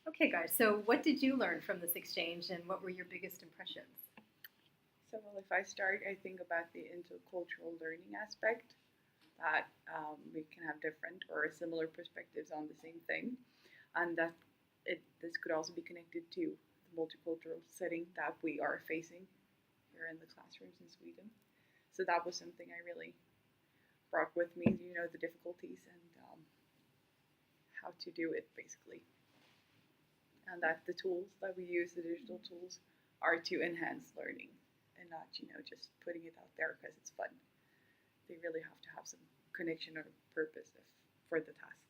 Okay, guys, so what did you learn from this exchange and what were your biggest impressions? So, well, if I start, I think about the intercultural learning aspect, that we can have different or similar perspectives on the same thing, and that this could also be connected to the multicultural setting that we are facing here in the classrooms in Sweden. So that was something I really brought with me, the difficulties and how to do it basically. And that the tools that we use, the digital tools, are to enhance learning and not, just putting it out there because it's fun. They really have to have some connection or purpose for the tasks.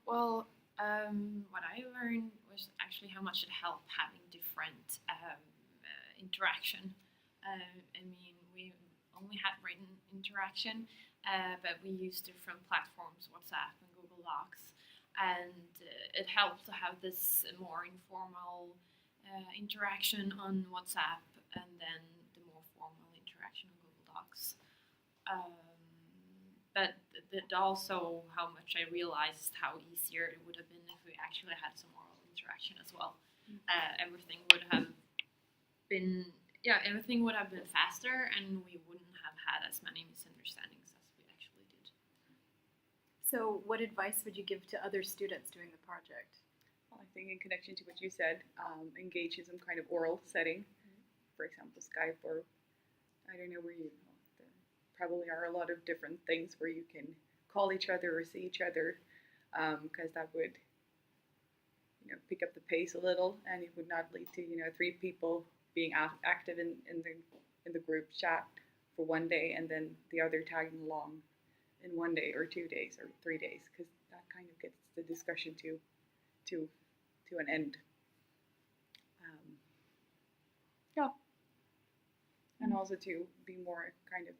What I learned was actually how much it helped having different interaction. We only had written interaction, but we used different platforms, WhatsApp and Google Docs, and it helped to have this more informal interaction on WhatsApp and then the more formal interaction on Google Docs. But also how much I realized how easier it would have been if we actually had some oral interaction as well. Everything would have been faster, and we wouldn't have had as many misunderstandings as we actually did. So what advice would you give to other students doing the project? Well, I think in connection to what you said, engage in some kind of oral setting, for example, Skype, or I don't know where there probably are a lot of different things where you can call each other or see each other, because that would pick up the pace a little, and it would not lead to 3 people being active in the group chat for one day and then the other tagging along in 1 day or 2 days or 3 days, because that kind of gets the discussion to an end. And also to be more kind of,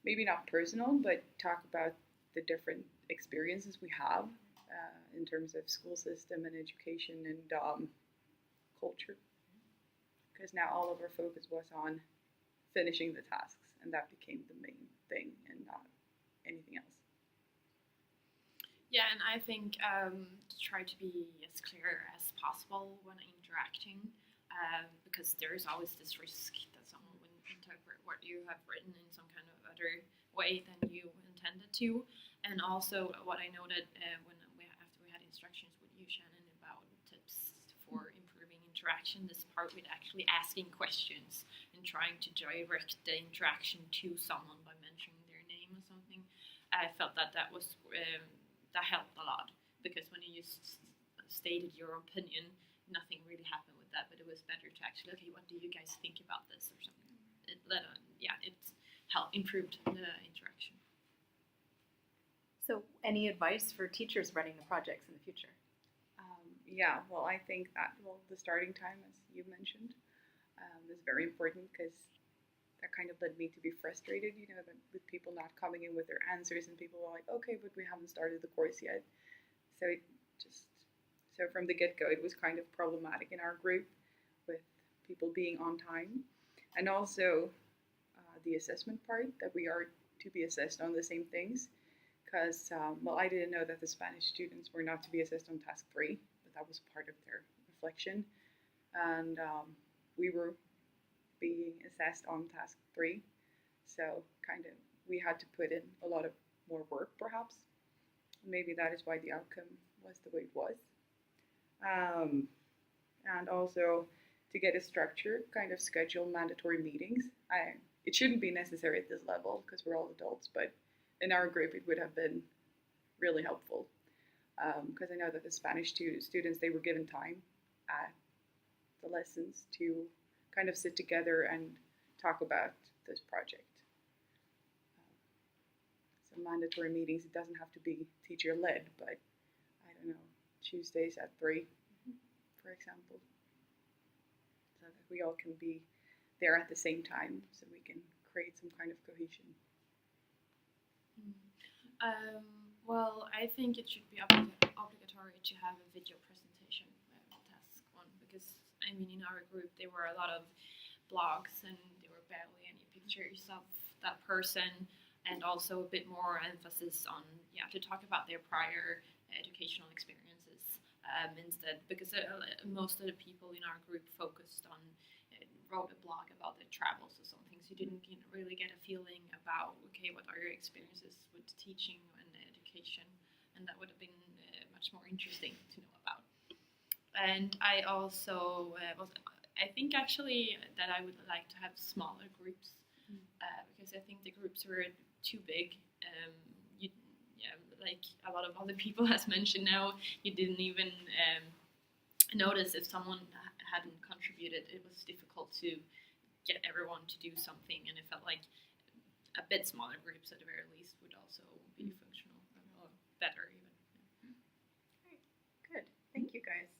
maybe not personal, but talk about the different experiences we have in terms of school system and education and culture. Because now all of our focus was on finishing the tasks, and that became the main thing and not anything else. Yeah, and I think to try to be as clear as possible when interacting, because there is always this risk that someone will interpret what you have written in some kind of other way than you intended to. And also what I noted after we had instructions with you, Shannon, about tips for improving interaction, this part with actually asking questions and trying to direct the interaction to someone by mentioning their name or something, I felt that was that helped a lot, because when you just stated your opinion, nothing really happened with that, but it was better to actually, okay, what do you guys think about this or something? It helped improved the interaction. So any advice for teachers running the projects in the future? Well, I think that the starting time, as you mentioned, is very important, because that kind of led me to be frustrated, with people not coming in with their answers, and people were like, okay, but we haven't started the course yet. So from the get-go, it was kind of problematic in our group with people being on time, and also the assessment part, that we are to be assessed on the same things, because, I didn't know that the Spanish students were not to be assessed on task 3, but that was part of their reflection, and we were being assessed on task 3, so kind of we had to put in a lot of more work, perhaps. Maybe that is why the outcome was the way it was. And also to get a structure, kind of schedule mandatory meetings. It shouldn't be necessary at this level because we're all adults, but in our group it would have been really helpful, because I know that the Spanish students, they were given time at the lessons to kind of sit together and talk about this project. So mandatory meetings, it doesn't have to be teacher-led, but I don't know, Tuesdays at 3, for example, so that we all can be there at the same time, so we can create some kind of cohesion. I think it should be obligatory to have a video presentation task 1, because in our group there were a lot of blogs and there were barely any pictures of that person, and also a bit more emphasis on to talk about their prior educational experiences instead, because most of the people in our group focused on wrote a blog about their travels or something, so you didn't really get a feeling about okay, what are your experiences with teaching and education, and that would have been much more interesting to know about. And I also I think actually that I would like to have smaller groups because I think the groups were too big. Like a lot of other people has mentioned now, you didn't even notice if someone hadn't contributed. It was difficult to get everyone to do something, and it felt like a bit smaller groups at the very least would also be functional or better even. Good. Thank you guys.